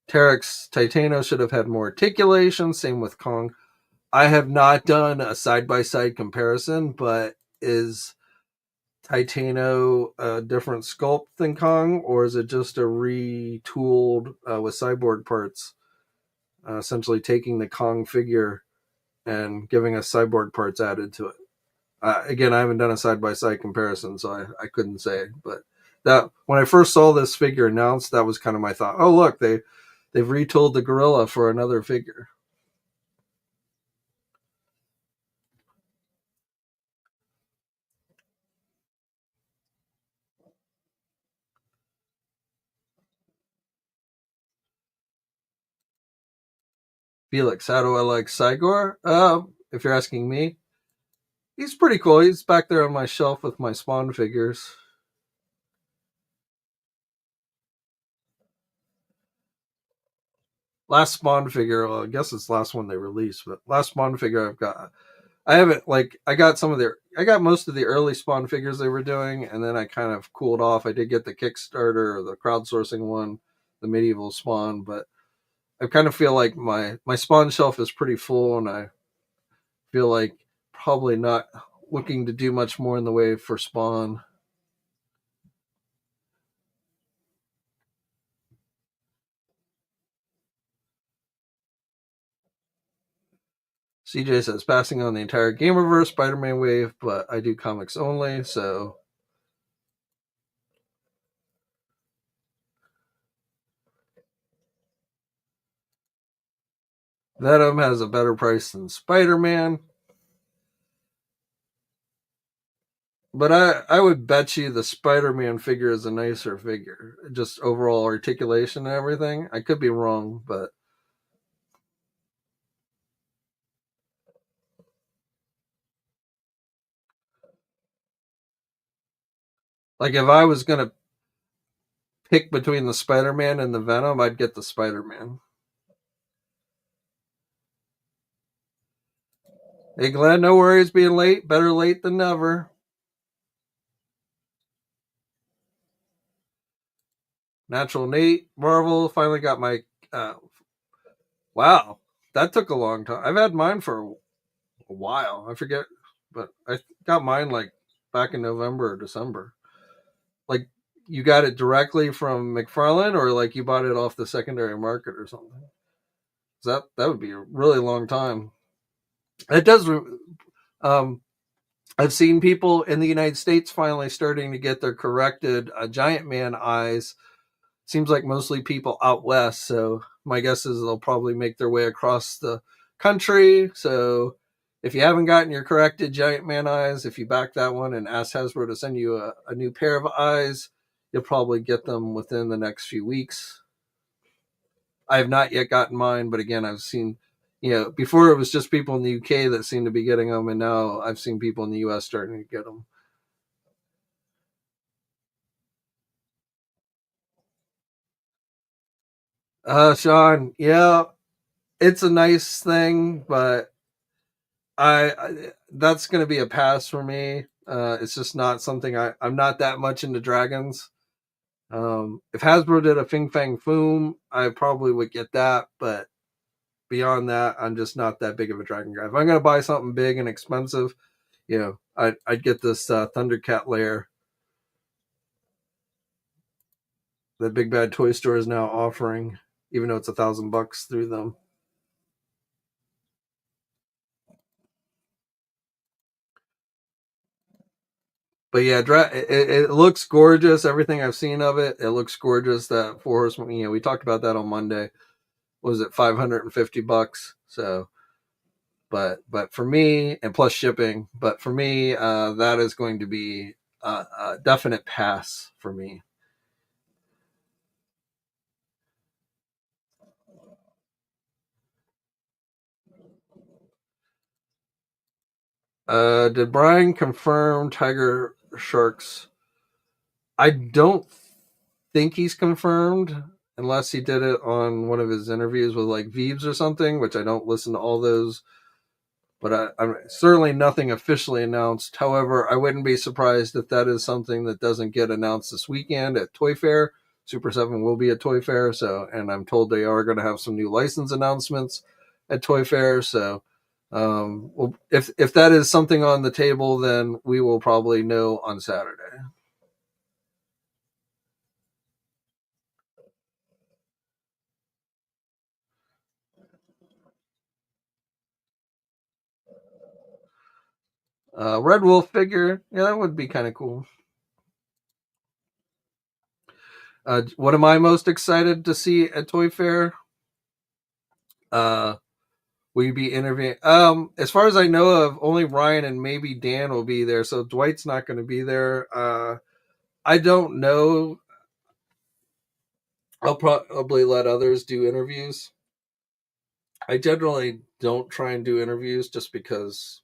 Terex Titano should have had more articulation. Same with Kong. I have not done a side by side comparison, but is Titano a different sculpt than Kong, or is it just a retooled with cyborg parts? Essentially taking the Kong figure and giving us cyborg parts added to it. Again, I haven't done a side by side comparison, so I couldn't say. But that when I first saw this figure announced, that was kind of my thought. Oh, look, they've retooled the gorilla for another figure. Felix, how do I like Cygor? If you're asking me, he's pretty cool. He's back there on my shelf with my Spawn figures. Last Spawn figure, well, I guess it's the last one they released, but last Spawn figure I've got. I haven't I got I got most of the early Spawn figures they were doing, and then I kind of cooled off. I did get the Kickstarter or the crowdsourcing one, the medieval Spawn, but I kind of feel like my Spawn shelf is pretty full, and I feel like probably not looking to do much more in the way for Spawn. CJ says passing on the entire Gamerverse Spider-Man wave, but I do comics only, so Venom has a better price than Spider-Man. But I would bet you the Spider-Man figure is a nicer figure. Just overall articulation and everything. I could be wrong, but like if I was gonna pick between the Spider-Man and the Venom, I'd get the Spider-Man. Hey Glenn, no worries being late. Better late than never. Natural Nate, Marvel finally got my Wow, that took a long time. I've had mine for a while. I forget, but I got mine like back in November or December. Like, you got it directly from McFarlane, or like you bought it off the secondary market or something? That would be a really long time. It does. Um, I've seen people in the United States finally starting to get their corrected giant man eyes. Seems like mostly people out west. So my guess is they'll probably make their way across the country. So if you haven't gotten your corrected giant man eyes, if you back that one and ask Hasbro to send you a new pair of eyes, you'll probably get them within the next few weeks. I have not yet gotten mine, but again, I've seen, before it was just people in the UK that seem to be getting them, and now I've seen people in the US starting to get them. Sean, yeah, it's a nice thing, but I that's going to be a pass for me. It's just not something I'm not that much into dragons. If Hasbro did a Fing Fang Foom, I probably would get that, but beyond that, I'm just not that big of a dragon guy. If I'm going to buy something big and expensive, I'd get this Thundercat Lair that Big Bad Toy Store is now offering, even though it's $1,000 through them. But yeah, it looks gorgeous. Everything I've seen of it, it looks gorgeous. That Four Horsemen, we talked about that on Monday. What was it, $550? So, but for me, and plus shipping, but for me, that is going to be a definite pass for me. Did Brian confirm Tiger Sharks? I don't think he's confirmed unless he did it on one of his interviews with like Vives or something, which I don't listen to all those. But I'm certainly nothing officially announced. However, I wouldn't be surprised if that is something that doesn't get announced this weekend at Toy Fair. Super 7 will be at Toy Fair, and I'm told they are going to have some new license announcements at Toy Fair. So, well, if that is something on the table, then we will probably know on Saturday. Red Wolf figure, yeah, that would be kind of cool. What am I most excited to see at Toy Fair? Uh, will you be interviewing? As far as I know of, only Ryan and maybe Dan will be there, so Dwight's not going to be there. I don't know. I'll probably let others do interviews. I generally don't try and do interviews just because,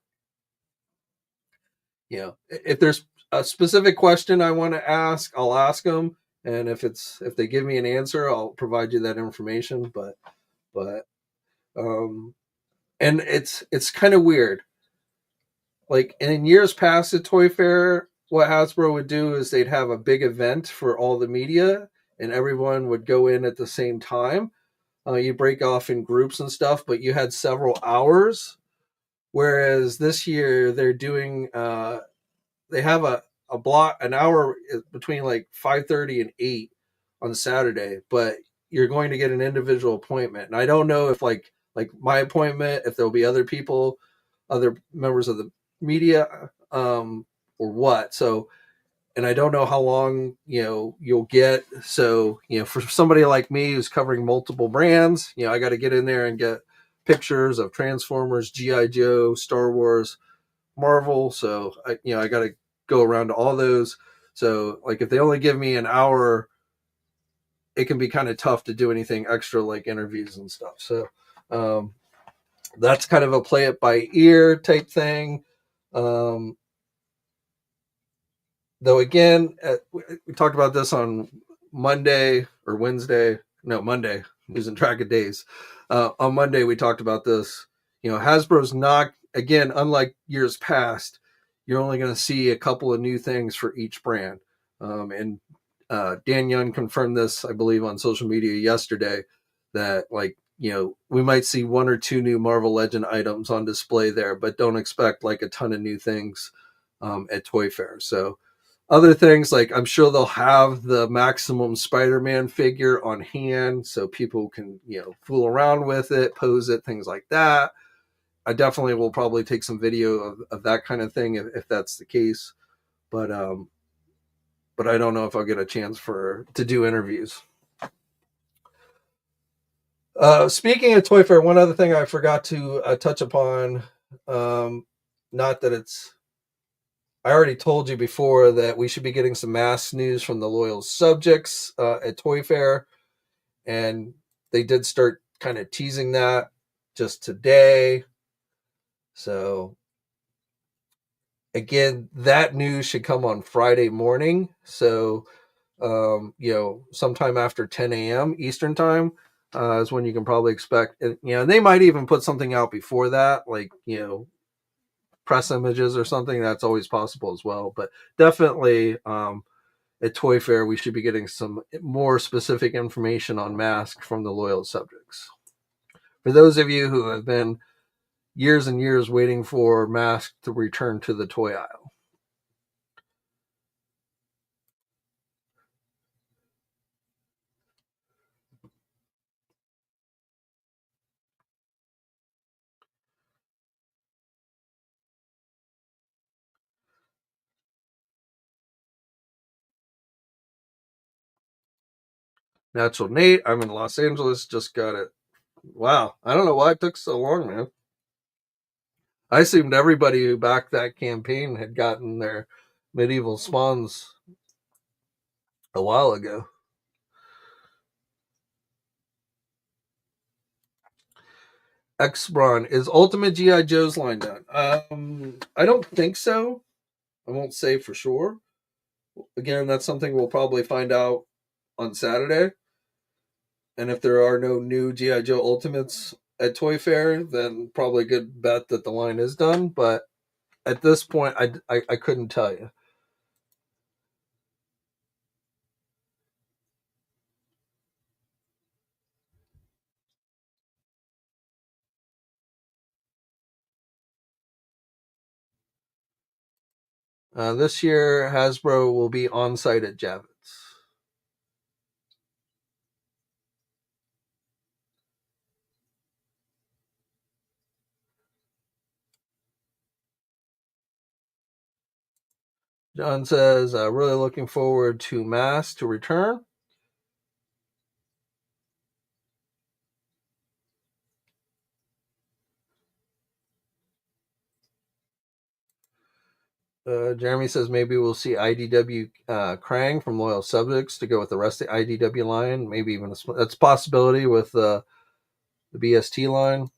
if there's a specific question I want to ask, I'll ask them, and if they give me an answer, I'll provide you that information. But um, and it's kind of weird. Like in years past at Toy Fair, what Hasbro would do is they'd have a big event for all the media, and everyone would go in at the same time. You break off in groups and stuff, but you had several hours. Whereas this year they're doing, they have a block, an hour between like 5:30 and 8 on Saturday, but you're going to get an individual appointment. And I don't know if like my appointment, if there'll be other people, other members of the media, or what. So, and I don't know how long you'll get. So, for somebody like me who's covering multiple brands, I got to get in there and get pictures of Transformers, GI Joe, Star Wars, Marvel. So I got to go around to all those. So like if they only give me an hour, it can be kind of tough to do anything extra like interviews and stuff. So um, that's kind of a play it by ear type thing. Um, though again, we talked about this on Monday or Wednesday. No, Monday. Losing track of days. On Monday, we talked about this. Hasbro's not, again, unlike years past, you're only going to see a couple of new things for each brand. And Dan Young confirmed this, I believe, on social media yesterday that like we might see one or two new Marvel Legend items on display there, but don't expect like a ton of new things at Toy Fair. So other things, like I'm sure they'll have the Maximum Spider-Man figure on hand so people can, fool around with it, pose it, things like that. I definitely will probably take some video of that kind of thing if that's the case. But I don't know if I'll get a chance to do interviews. Speaking of Toy Fair, one other thing I forgot to touch upon, not that I already told you before that we should be getting some mask news from the loyal subjects at Toy Fair, and they did start kind of teasing that just today. So again, that news should come on Friday morning. So sometime after 10 a.m. Eastern time is when you can probably expect. And they might even put something out before that, like press images or something. That's always possible as well. But definitely at Toy Fair, we should be getting some more specific information on Mask from the loyal subjects. For those of you who have been years and years waiting for Mask to return to the toy aisle. Natural Nate, I'm in Los Angeles, just got it. Wow, I don't know why it took so long, man. I assumed everybody who backed that campaign had gotten their medieval spawns a while ago. X-Bron, is Ultimate GIJoe's line done? I don't think so. I won't say for sure. Again, that's something we'll probably find out on Saturday. And if there are no new GIJoe Ultimates at Toy Fair, then probably a good bet that the line is done. But at this point, I couldn't tell you. This year, Hasbro will be on site at Javits. John says, really looking forward to Mask to return. Jeremy says maybe we'll see IDW Krang from Loyal Subjects to go with the rest of the IDW line. Maybe even that's a possibility with the BST line.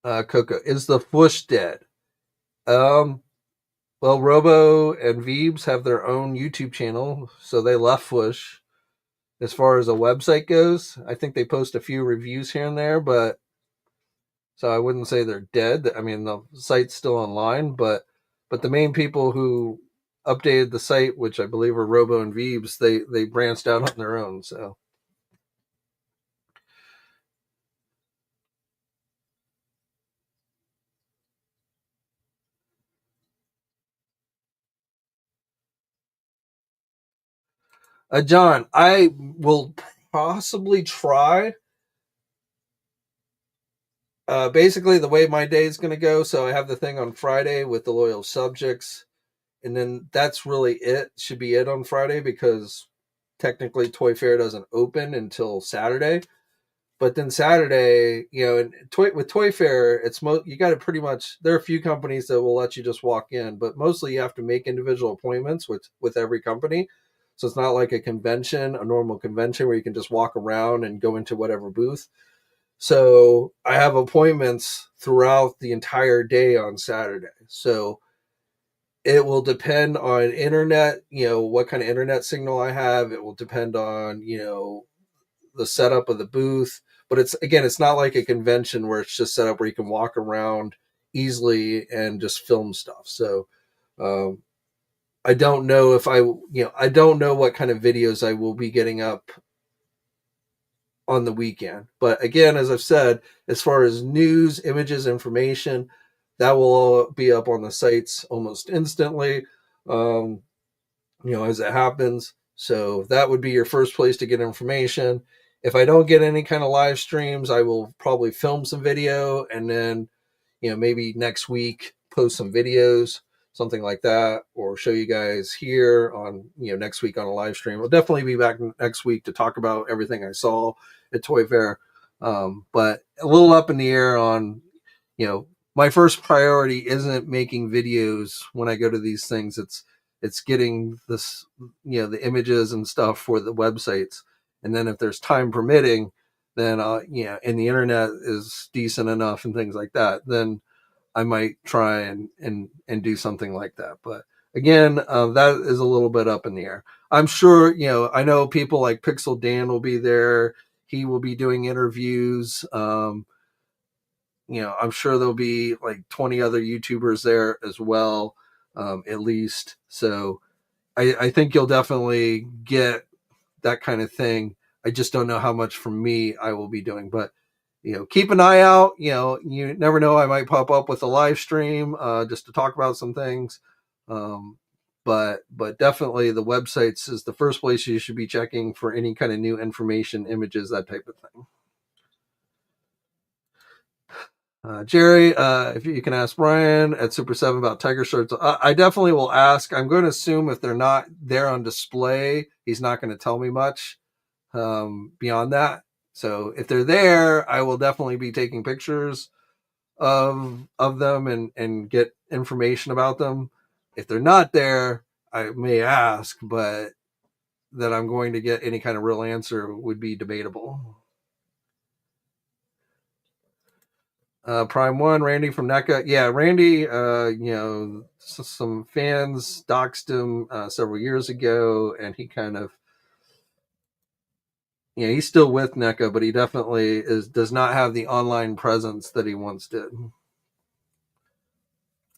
Coco, is the Fush dead? Well, Robo and Veebs have their own YouTube channel, so they left Fush. As far as a website goes, I think they post a few reviews here and there, but so I wouldn't say they're dead. I mean, the site's still online, but the main people who updated the site, which I believe are Robo and Veebs, they branched out on their own. So John, I will possibly try. Basically, the way my day is going to go, so I have the thing on Friday with the loyal subjects, and then that's really it. Should be it on Friday because technically Toy Fair doesn't open until Saturday. But then Saturday, and with Toy Fair, you got to pretty much. There are a few companies that will let you just walk in, but mostly you have to make individual appointments with every company. So it's not like a convention, a normal convention where you can just walk around and go into whatever booth. So I have appointments throughout the entire day on Saturday. So it will depend on internet, what kind of internet signal I have. It will depend on, the setup of the booth. But it's not like a convention where it's just set up where you can walk around easily and just film stuff. So I don't know if I don't know what kind of videos I will be getting up on the weekend. But again, as I've said, as far as news, images, information, that will all be up on the sites almost instantly, as it happens. So that would be your first place to get information. If I don't get any kind of live streams, I will probably film some video and then, maybe next week post some videos, something like that, or show you guys here on, next week on a live stream. I'll definitely be back next week to talk about everything I saw at Toy Fair. But a little up in the air on, my first priority isn't making videos when I go to these things. It's getting this, the images and stuff for the websites. And then if there's time permitting, then, and the internet is decent enough and things like that, then I might try and do something like that. But again, that is a little bit up in the air. I'm sure, I know people like Pixel Dan will be there. He will be doing interviews. I'm sure there'll be like 20 other YouTubers there as well, at least. So I think you'll definitely get that kind of thing. I just don't know how much from me I will be doing, but keep an eye out. You never know. I might pop up with a live stream just to talk about some things. But definitely the websites is the first place you should be checking for any kind of new information, images, that type of thing. Jerry, if you can ask Brian at Super7 about tiger shirts, I definitely will ask. I'm going to assume if they're not there on display, he's not going to tell me much beyond that. So if they're there, I will definitely be taking pictures of them and get information about them. If they're not there, I may ask, but that I'm going to get any kind of real answer would be debatable. Prime One, Randy from NECA. Yeah, Randy, some fans doxed him several years ago, and he kind of, he's still with NECA, but he definitely does not have the online presence that he once did.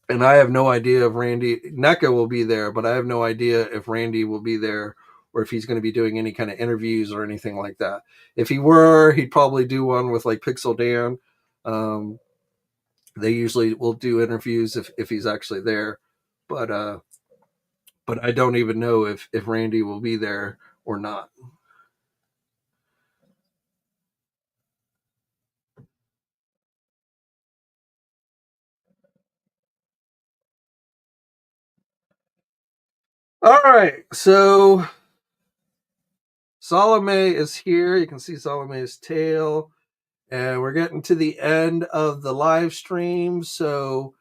And I have no idea if NECA will be there, but I have no idea if Randy will be there or if he's going to be doing any kind of interviews or anything like that. If he were, he'd probably do one with like Pixel Dan. They usually will do interviews if he's actually there, but I don't even know if Randy will be there or not. All right, so Salome is here. You can see Salome's tail, and we're getting to the end of the live stream, so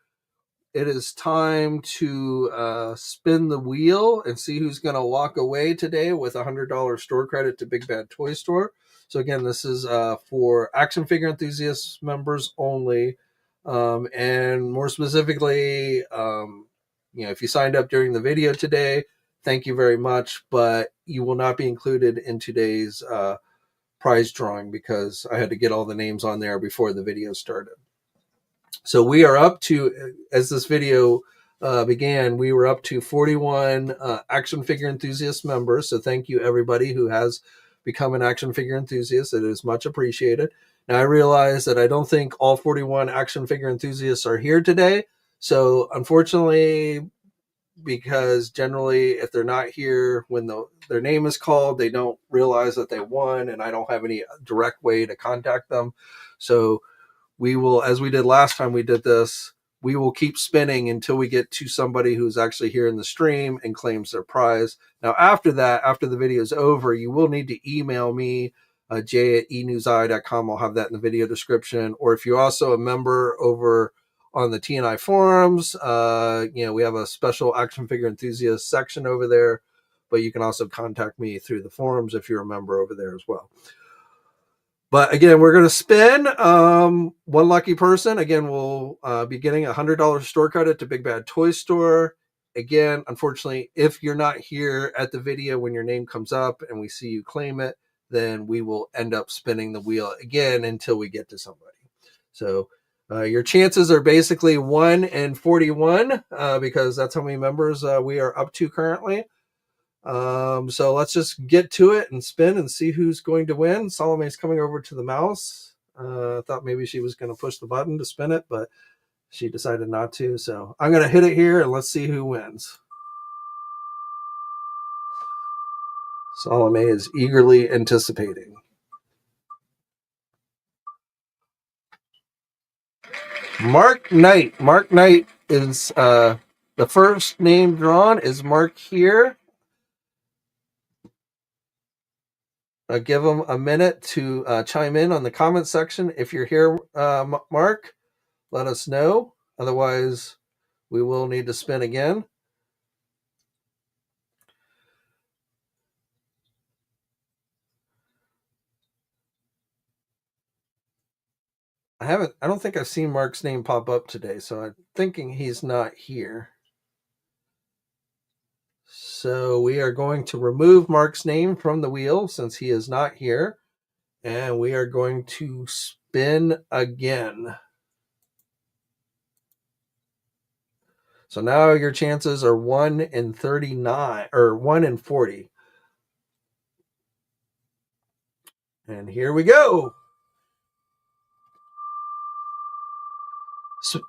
it is time to spin the wheel and see who's going to walk away today with $100 store credit to Big Bad Toy Store. So again, this is for action figure enthusiasts members only, and more specifically, if you signed up during the video today, thank you very much. But you will not be included in today's prize drawing because I had to get all the names on there before the video started. So we are up to, as this video began, we were up to 41 action figure enthusiast members. So thank you everybody who has become an action figure enthusiast. It is much appreciated. Now I realize that I don't think all 41 action figure enthusiasts are here today. So unfortunately, because generally if they're not here when their name is called, they don't realize that they won, and I don't have any direct way to contact them. So we will, as we did last time we did this, we will keep spinning until we get to somebody who's actually here in the stream and claims their prize. Now, after that, after the video is over, you will need to email me, j@enewseye.com. I'll have that in the video description. Or if you're also a member over on the TNI forums, we have a special action figure enthusiast section over there, but you can also contact me through the forums if you're a member over there as well. But again, we're going to spin one lucky person. Again, we'll be getting $100 store credit to Big Bad Toy Store. Again, unfortunately, if you're not here at the video when your name comes up and we see you claim it, then we will end up spinning the wheel again until we get to somebody. So Your chances are basically 1 in 41 because that's how many members we are up to currently. So let's just get to it and spin and see who's going to win. Salome's coming over to the mouse. I thought maybe she was going to push the button to spin it, but she decided not to. So I'm going to hit it here and let's see who wins. Salome is eagerly anticipating. Mark Knight. Mark Knight is the first name drawn is Mark here. Give him a minute to chime in on the comment section. If you're here, Mark, let us know. Otherwise, we will need to spin again. I don't think I've seen Mark's name pop up today, so I'm thinking he's not here. So we are going to remove Mark's name from the wheel since he is not here. And we are going to spin again. So now your chances are 1 in 39 or 1 in 40. And here we go.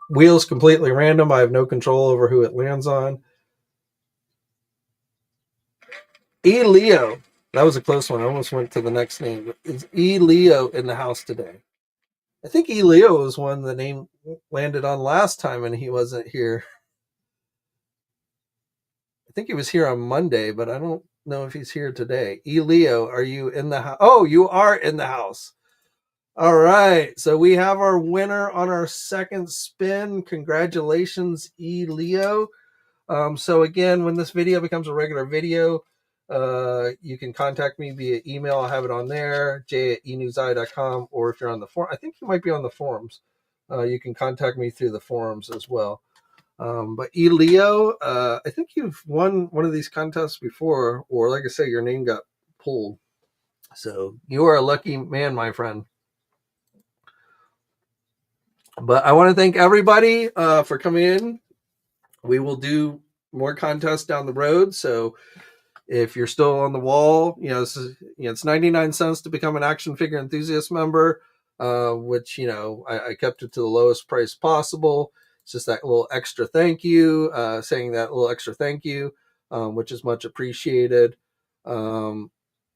Wheel's completely random. I have no control over who it lands on. E. Leo. That was a close one. I almost went to the next name. Is E. Leo in the house today? I think E. Leo was one the name landed on last time and he wasn't here. I think he was here on Monday, but I don't know if he's here today. E. Leo, are you in the house? Oh, you are in the house. All right. So we have our winner on our second spin. Congratulations, E. Leo. So again, when this video becomes a regular video, you can contact me via email. I have it on there, j@enewseye.com, or if you're on the forum, I think you might be on the forums. You can contact me through the forums as well. But E. Leo, I think you've won one of these contests before, or like I say, your name got pulled. So you are a lucky man, my friend. But I want to thank everybody for coming in. We will do more contests down the road. So if you're still on the wall, it's 99 cents to become an action figure enthusiast member, which, I kept it to the lowest price possible. It's just that little extra thank you, saying that little extra thank you, which is much appreciated. And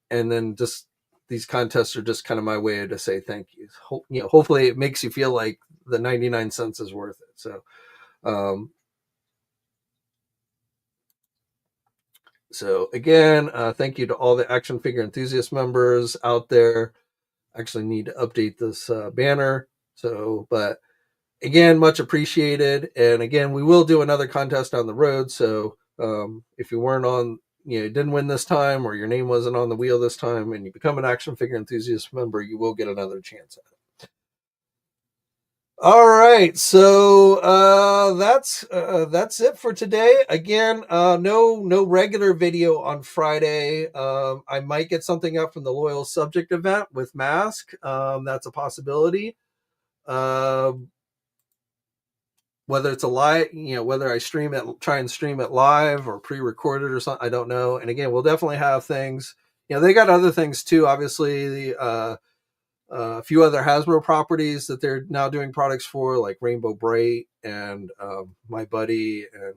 then just these contests are just kind of my way to say thank you. Hopefully it makes you feel like the 99 cents is worth it. So again, thank you to all the action figure enthusiast members out there. Actually need to update this banner. But again, much appreciated. And again, we will do another contest down the road. So if you weren't on, didn't win this time, or your name wasn't on the wheel this time, and you become an action figure enthusiast member, you will get another chance at it. All right, so that's it for today. Again, no regular video on Friday. I might get something up from the Loyal Subject event with Mask. That's a possibility. Whether it's a live, whether I try and stream it live or pre-recorded or something, I don't know. And again, we'll definitely have things. They got other things too. Obviously, a few other Hasbro properties that they're now doing products for, like Rainbow Bright and My Buddy, and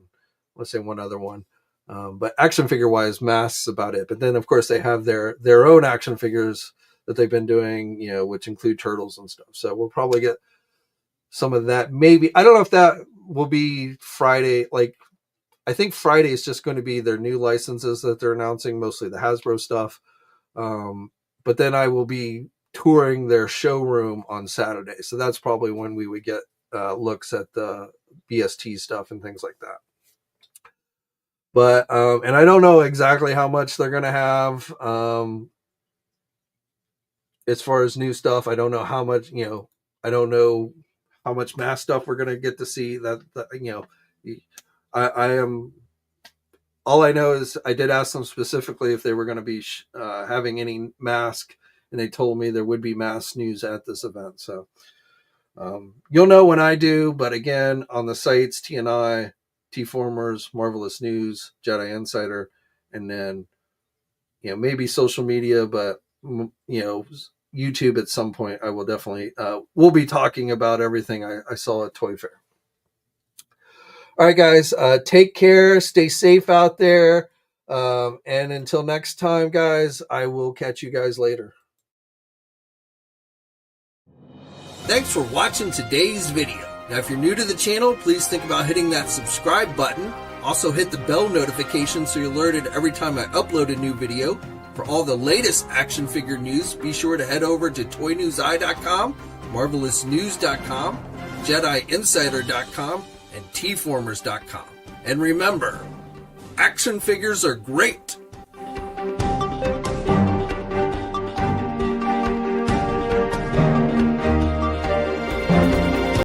let's say one other one. But action figure wise, Mask's about it. But then of course they have their own action figures that they've been doing, which include turtles and stuff. So we'll probably get some of that. Maybe, I don't know if that will be Friday. Like, I think Friday is just going to be their new licenses that they're announcing, mostly the Hasbro stuff. But then I will be touring their showroom on Saturday. So that's probably when we would get looks at the BST stuff and things like that. But, and I don't know exactly how much they're going to have. As far as new stuff, I don't know how much, I don't know how much mass stuff we're going to get to see. I am, all I know is I did ask them specifically if they were going to be having any mask, and they told me there would be mask news at this event. So You'll know when I do, but again, on the sites, TNI, T-Formers, Marvelous News, Jedi Insider, and then, maybe social media, but, YouTube at some point, I will definitely, we'll be talking about everything I saw at Toy Fair. All right, guys, take care, stay safe out there. And until next time, guys, I will catch you guys later. Thanks for watching today's video. Now, if you're new to the channel, please think about hitting that subscribe button. Also hit the bell notification so you're alerted every time I upload a new video. For all the latest action figure news, be sure to head over to ToyNewsEye.com, MarvelousNews.com, JediInsider.com, and TFormers.com. And remember, action figures are great,